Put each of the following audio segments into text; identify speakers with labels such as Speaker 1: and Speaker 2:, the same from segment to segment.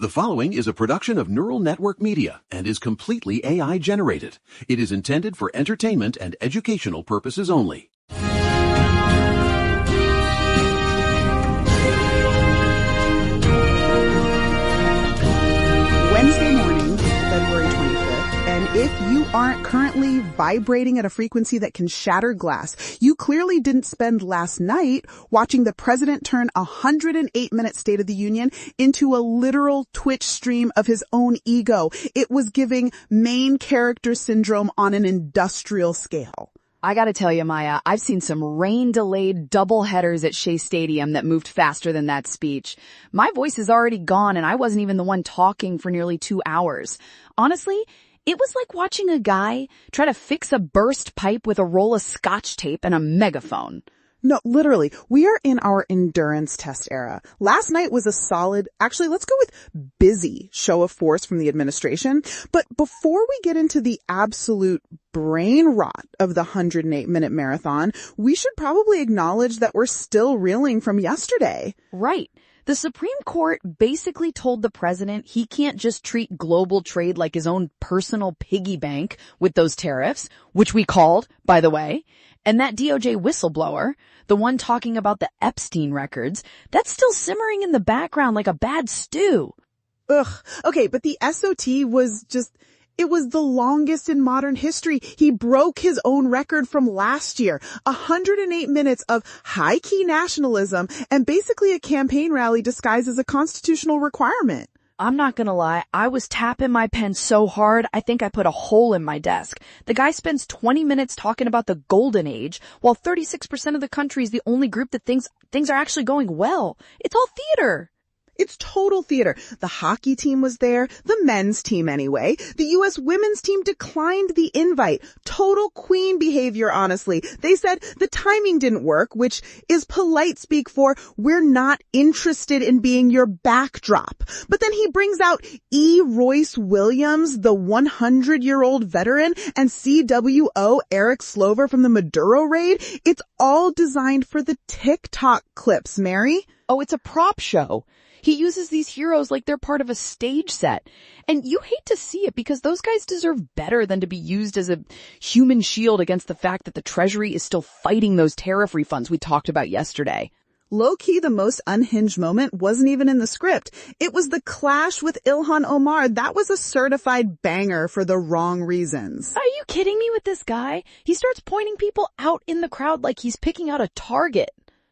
Speaker 1: The following is a production of Neural Network Media and is completely AI generated. It is intended for entertainment and educational purposes only.
Speaker 2: Wednesday morning, February 25th, and if you aren't currently vibrating at a frequency that can shatter glass, you clearly didn't spend last night watching the president turn a 108-minute State of the Union into a literal Twitch stream of his own ego. It was giving main character syndrome on an industrial scale.
Speaker 3: I gotta tell you, Maya, I've seen some rain-delayed doubleheaders at Shea Stadium that moved faster than that speech. My voice is already gone and I wasn't even the one talking for nearly 2 hours. Honestly, it was like watching a guy try to fix a burst pipe with a roll of Scotch tape and a megaphone.
Speaker 2: No, literally, we are in our endurance test era. Last night was a solid, actually, let's go with busy show of force from the administration. But before we get into the absolute brain rot of the 108-minute marathon, we should probably acknowledge that we're still reeling from yesterday.
Speaker 3: Right. The Supreme Court basically told the president he can't just treat global trade like his own personal piggy bank with those tariffs, which we called, by the way. And that DOJ whistleblower, the one talking about the Epstein records, that's still simmering in the background like a bad stew.
Speaker 2: Ugh. Okay, but the SOT was just, it was the longest in modern history. He broke his own record from last year. 108 minutes of high-key nationalism and basically a campaign rally disguised as a constitutional requirement.
Speaker 3: I'm not gonna lie, I was tapping my pen so hard, I think I put a hole in my desk. The guy spends 20 minutes talking about the golden age, while 36% of the country is the only group that thinks things are actually going well. It's all theater.
Speaker 2: It's total theater. The hockey team was there, the men's team anyway. The U.S. women's team declined the invite. Total queen behavior, honestly. They said the timing didn't work, which is polite speak for we're not interested in being your backdrop. But then he brings out E. Royce Williams, the 100-year-old veteran, and CWO Eric Slover from the Maduro raid. It's all designed for the TikTok clips, Mary.
Speaker 3: Oh, it's a prop show. He uses these heroes like they're part of a stage set. And you hate to see it because those guys deserve better than to be used as a human shield against the fact that the Treasury is still fighting those tariff refunds we talked about yesterday.
Speaker 2: Low-key, the most unhinged moment wasn't even in the script. It was the clash with Ilhan Omar. That was a certified banger for the wrong reasons.
Speaker 3: Are you kidding me with this guy? He starts pointing people out in the crowd like he's picking out a target.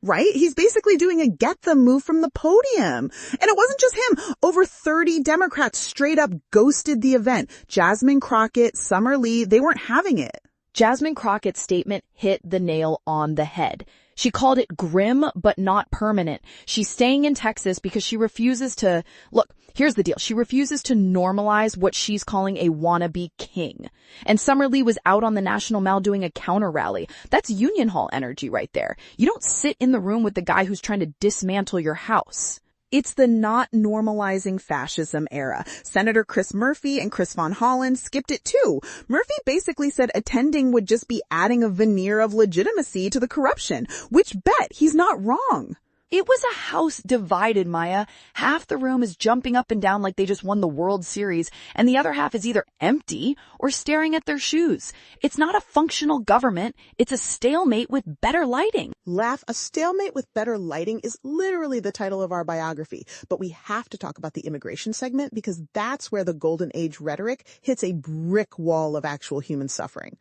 Speaker 2: Right? He's basically doing a get them move from the podium. And it wasn't just him. Over 30 Democrats straight up ghosted the event. Jasmine Crockett, Summer Lee, they weren't having it.
Speaker 3: Jasmine Crockett's statement hit the nail on the head. She called it grim but not permanent. She's staying in Texas because she refuses to, look, here's the deal. She refuses to normalize what she's calling a wannabe king. And Summer Lee was out on the National Mall doing a counter rally. That's Union Hall energy right there. You don't sit in the room with the guy who's trying to dismantle your house.
Speaker 2: It's the not normalizing fascism era. Senator Chris Murphy and Chris Von Hollen skipped it too. Murphy basically said attending would just be adding a veneer of legitimacy to the corruption, which bet he's not wrong.
Speaker 3: It was a house divided, Maya. Half the room is jumping up and down like they just won the World Series, and the other half is either empty or staring at their shoes. It's not a functional government. It's a stalemate with better lighting.
Speaker 2: Laugh, a stalemate with better lighting is literally the title of our biography. But we have to talk about the immigration segment because that's where the golden age rhetoric hits a brick wall of actual human suffering.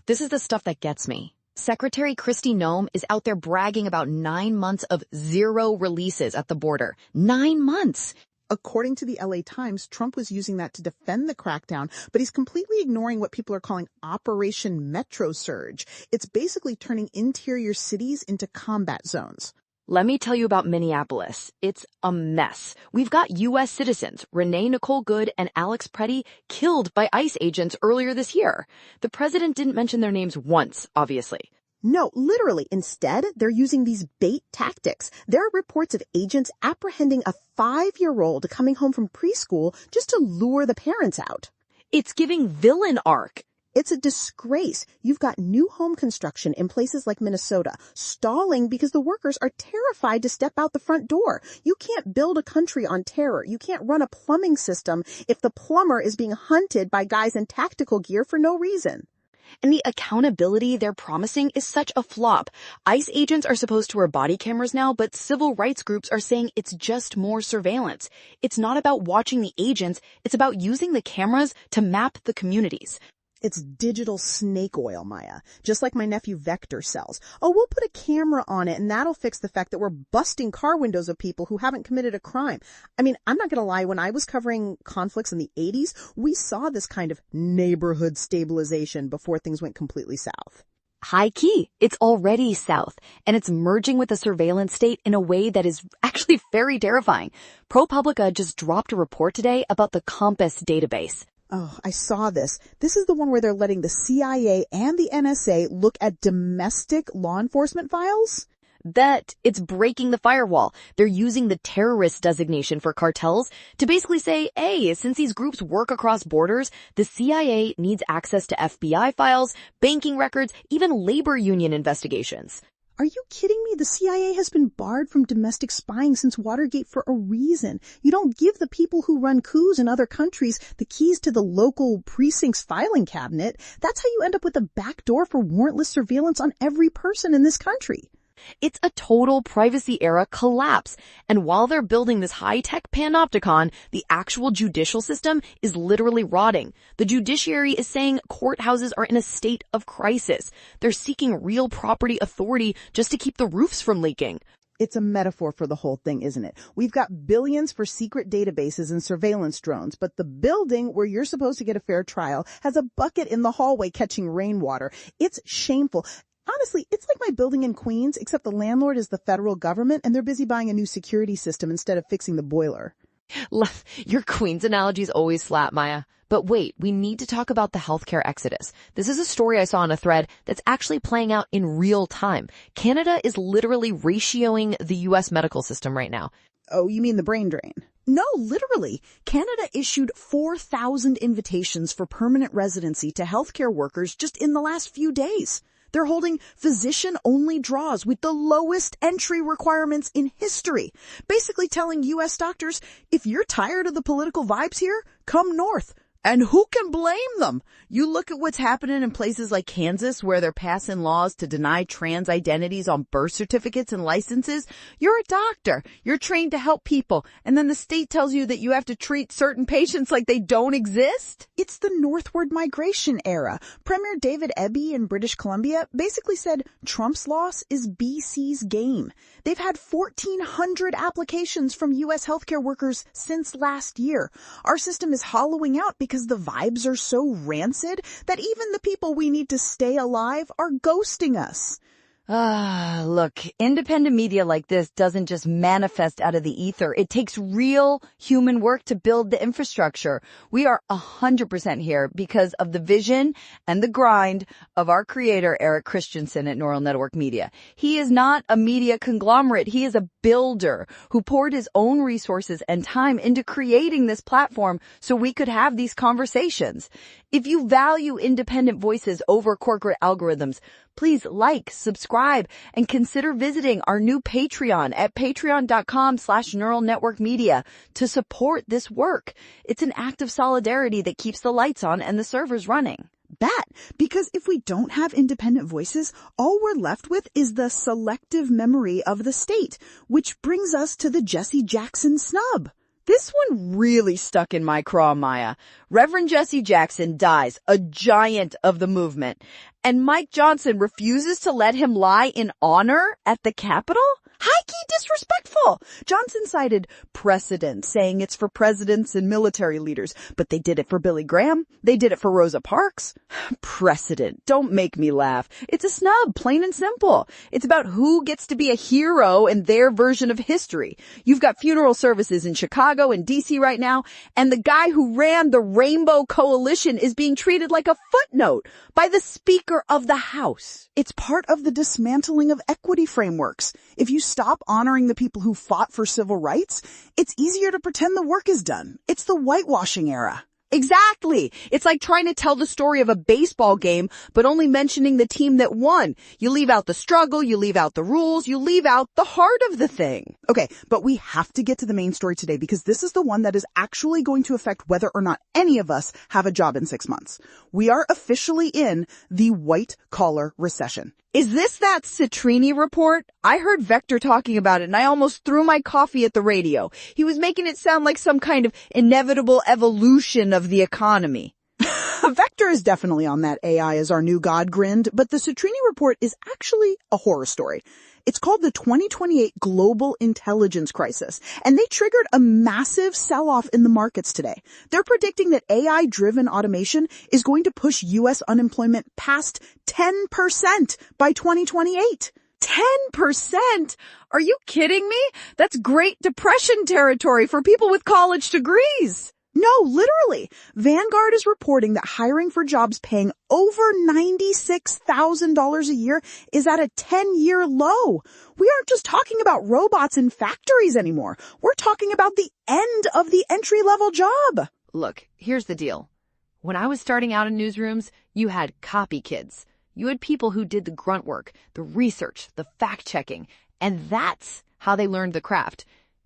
Speaker 3: This is the stuff that gets me. Secretary Kristi Noem is out there bragging about 9 months of zero releases at the border. 9 months.
Speaker 2: According to the LA Times, Trump was using that to defend the crackdown, but he's completely ignoring what people are calling Operation Metro Surge. It's basically turning interior cities into combat zones.
Speaker 3: Let me tell you about Minneapolis. It's a mess. We've got U.S. citizens, Renee Nicole Good and Alex Preddy, killed by ICE agents earlier this year. The president didn't mention their names once, obviously.
Speaker 4: No, literally. Instead, they're using these bait tactics. There are reports of agents apprehending a 5-year-old coming home from preschool just to lure the parents out.
Speaker 3: It's giving villain arc.
Speaker 4: It's a disgrace. You've got new home construction in places like Minnesota stalling because the workers are terrified to step out the front door. You can't build a country on terror. You can't run a plumbing system if the plumber is being hunted by guys in tactical gear for no reason.
Speaker 3: And the accountability they're promising is such a flop. ICE agents are supposed to wear body cameras now, but civil rights groups are saying it's just more surveillance. It's not about watching the agents, it's about using the cameras to map the communities.
Speaker 2: It's digital snake oil, Maya. Just like my nephew Vector sells. Oh, we'll put a camera on it and that'll fix the fact that we're busting car windows of people who haven't committed a crime. I mean, I'm not gonna lie, when I was covering conflicts in the 80s, we saw this kind of neighborhood stabilization before things went completely south.
Speaker 3: High key. It's already south, and it's merging with the surveillance state in a way that is actually very terrifying. ProPublica just dropped a report today about the Compass database.
Speaker 2: Oh, I saw this. This is the one where they're letting the CIA and the NSA look at domestic law enforcement files?
Speaker 3: That it's breaking the firewall. They're using the terrorist designation for cartels to basically say, hey, since these groups work across borders, the CIA needs access to FBI files, banking records, even labor union investigations.
Speaker 2: Are you kidding me? The CIA has been barred from domestic spying since Watergate for a reason. You don't give the people who run coups in other countries the keys to the local precinct's filing cabinet. That's how you end up with a backdoor for warrantless surveillance on every person in this country.
Speaker 3: It's a total privacy era collapse. And while they're building this high-tech panopticon, the actual judicial system is literally rotting. The judiciary is saying courthouses are in a state of crisis. They're seeking real property authority just to keep the roofs from leaking.
Speaker 2: It's a metaphor for the whole thing, isn't it? We've got billions for secret databases and surveillance drones, but the building where you're supposed to get a fair trial has a bucket in the hallway catching rainwater. It's shameful. Honestly, it's like my building in Queens, except the landlord is the federal government and they're busy buying a new security system instead of fixing the boiler.
Speaker 3: Your Queens analogies always slap, Maya. But wait, we need to talk about the healthcare exodus. This is a story I saw in a thread that's actually playing out in real time. Canada is literally ratioing the U.S. medical system right now.
Speaker 2: Oh, you mean the brain drain?
Speaker 5: No, literally. Canada issued 4,000 invitations for permanent residency to healthcare workers just in the last few days. They're holding physician-only draws with the lowest entry requirements in history, basically telling U.S. doctors, if you're tired of the political vibes here, come north. And who can blame them? You look at what's happening in places like Kansas where they're passing laws to deny trans identities on birth certificates and licenses. You're a doctor. You're trained to help people. And then the state tells you that you have to treat certain patients like they don't exist?
Speaker 2: It's the northward migration era. Premier David Eby in British Columbia basically said Trump's loss is BC's game. They've had 1,400 applications from U.S. healthcare workers since last year. Our system is hollowing out because the vibes are so rancid that even the people we need to stay alive are ghosting us.
Speaker 5: Look, independent media like this doesn't just manifest out of the ether. It takes real human work to build the infrastructure. We are 100% here because of the vision and the grind of our creator, Eric Christensen at Neural Network Media. He is not a media conglomerate. He is a builder who poured his own resources and time into creating this platform so we could have these conversations. If you value independent voices over corporate algorithms, please like, subscribe, and consider visiting our new Patreon at patreon.com/Neural Network Media to support this work. It's an act of solidarity that keeps the lights on and the servers running.
Speaker 2: Bet, because if we don't have independent voices, all we're left with is the selective memory of the state, which brings us to the Jesse Jackson snub.
Speaker 5: This one really stuck in my craw, Maya. Reverend Jesse Jackson dies, a giant of the movement, and Mike Johnson refuses to let him lie in honor at the Capitol? High-key disrespectful. Johnson cited precedent, saying it's for presidents and military leaders, but they did it for Billy Graham. They did it for Rosa Parks. Precedent. Don't make me laugh. It's a snub, plain and simple. It's about who gets to be a hero in their version of history. You've got funeral services in Chicago and D.C. right now, and the guy who ran the Rainbow Coalition is being treated like a footnote by the Speaker of the House.
Speaker 2: It's part of the dismantling of equity frameworks. If you stop honoring the people who fought for civil rights, it's easier to pretend the work is done. It's the whitewashing era. Exactly. It's like trying to tell the story of a baseball game, but only mentioning the team that won. You leave out the struggle, you leave out the rules, you leave out the heart of the thing. Okay, but we have to get to the main story today because this is the one that is actually going to affect whether or not any of us have a job in 6 months. We are officially in the white-collar recession.
Speaker 3: Is this that Citrini report? I heard Vector talking about it and I almost threw my coffee at the radio. He was making it sound like some kind of inevitable evolution of the economy.
Speaker 2: Vector is definitely on that AI is our new god grind, but the Citrini report is actually a horror story. It's called the 2028 Global Intelligence Crisis, and they triggered a massive sell-off in the markets today. They're predicting that AI-driven automation is going to push U.S. unemployment past 10% by 2028.
Speaker 3: 10%? Are you kidding me? That's Great Depression territory for people with college degrees.
Speaker 2: No, literally. Vanguard is reporting that hiring for jobs paying over $96,000 a year is at a 10-year low. We aren't just talking about robots in factories anymore. We're talking about the end of the entry-level job.
Speaker 3: Look, here's the deal. When I was starting out in newsrooms, you had copy kids. You had people who did the grunt work, the research, the fact-checking, and that's how they learned the craft.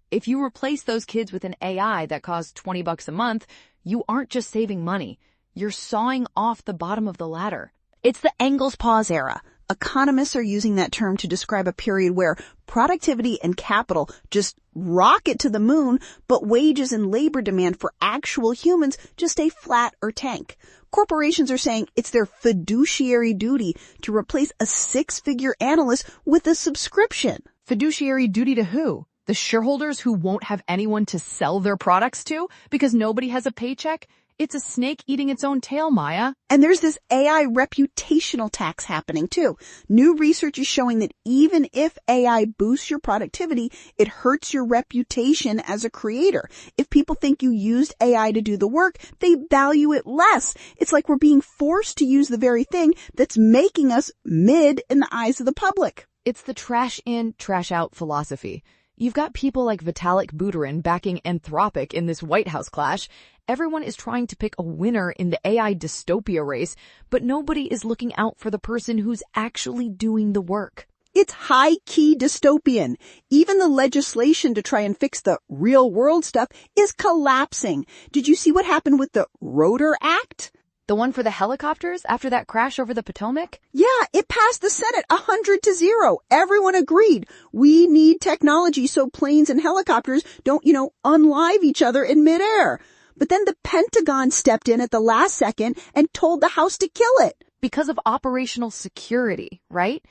Speaker 3: If you replace those kids with an AI that costs $20 a month, you aren't just saving money. You're sawing off the bottom of the ladder.
Speaker 2: It's the Engels pause era. Economists are using that term to describe a period where productivity and capital just rocket to the moon, but wages and labor demand for actual humans just stay flat or tank. Corporations are saying it's their fiduciary duty to replace a 6-figure analyst with a subscription.
Speaker 3: Fiduciary duty to who? The shareholders who won't have anyone to sell their products to because nobody has a paycheck? It's a snake eating its own tail, Maya.
Speaker 2: And there's this AI reputational tax happening too. New research is showing that even if AI boosts your productivity, it hurts your reputation as a creator. If people think you used AI to do the work, they value it less. It's like we're being forced to use the very thing that's making us mid in the eyes of the public.
Speaker 3: It's the trash in, trash out philosophy. You've got people like Vitalik Buterin backing Anthropic in this White House clash. Everyone is trying to pick a winner in the AI dystopia race, but nobody is looking out for the person who's actually doing the work.
Speaker 2: It's high-key dystopian. Even the legislation to try and fix the real-world stuff is collapsing. Did you see what happened with the Rotor Act?
Speaker 3: The one for the helicopters after that crash over the Potomac?
Speaker 2: Yeah, it passed the Senate 100-0. Everyone agreed. We need technology so planes and helicopters don't, unlive each other in midair. But then the Pentagon stepped in at the last second and told the House to kill it.
Speaker 3: Because of operational security, right?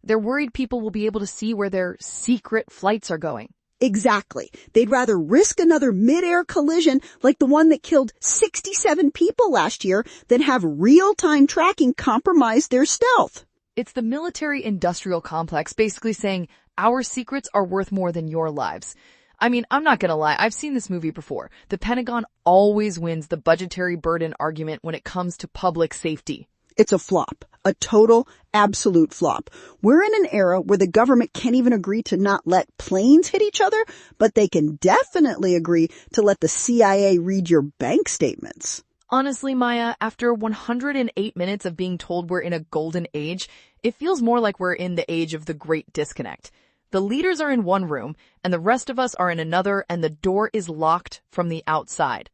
Speaker 3: They're worried people will be able to see where their secret flights are going.
Speaker 2: Exactly. They'd rather risk another mid-air collision like the one that killed 67 people last year than have real-time tracking compromise their stealth.
Speaker 3: It's the military-industrial complex basically saying, our secrets are worth more than your lives. I mean, I'm not gonna lie, I've seen this movie before. The Pentagon always wins the budgetary burden argument when it comes to public safety.
Speaker 2: It's a flop. A total, absolute flop. We're in an era where the government can't even agree to not let planes hit each other, but they can definitely agree to let the CIA read your bank statements.
Speaker 3: Honestly, Maya, after 108 minutes of being told we're in a golden age, it feels more like we're in the age of the Great Disconnect. The leaders are in one room, and the rest of us are in another, and the door is locked from the outside.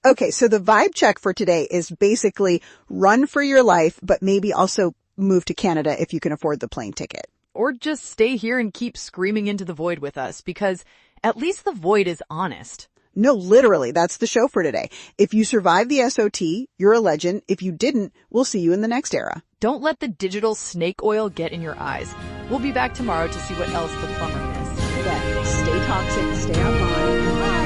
Speaker 2: Okay, so the vibe check for today is basically run for your life, but maybe also move to Canada if you can afford the plane ticket.
Speaker 3: Or just stay here and keep screaming into the void with us, because at least the void is honest.
Speaker 2: No, literally, that's the show for today. If you survived the SOT, you're a legend. If you didn't, we'll see you in the next era.
Speaker 3: Don't let the digital snake oil get in your eyes. We'll be back tomorrow to see what else the plumber missed.
Speaker 2: But stay toxic, stay online. Bye.